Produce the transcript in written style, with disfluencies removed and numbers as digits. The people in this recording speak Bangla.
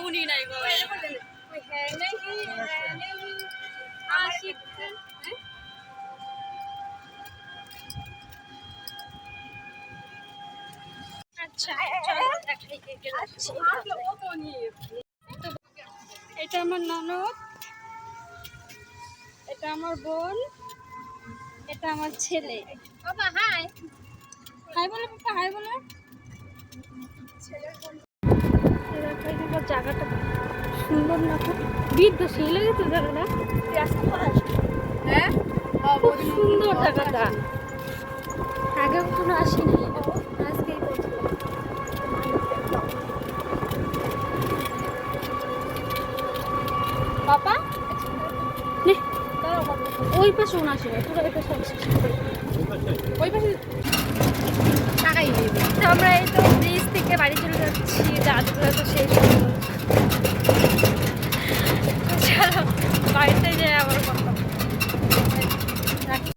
উনি নাই গো আচ্ছা এটা আমার ননদ, এটা আমার বোন, এটা আমার ছেলে। বাবা হাই হাই বলো, বাবা হাই বলো। জায়গাটা সুন্দর না, খুব বৃদ্ধ সেই লাগে তো জায়গাটা। হ্যাঁ খুব সুন্দর জায়গাটা, আগে কখনো আসিনি, আজকেই বাবা ওই পাশে ওনা আসে পুরো ওই পাশে ওই পাশে টাকাই দিবে। তো আমরা এই তো ব্রিজ থেকে বাড়ি চলে যাচ্ছি, রাতগুলো তো শেষ।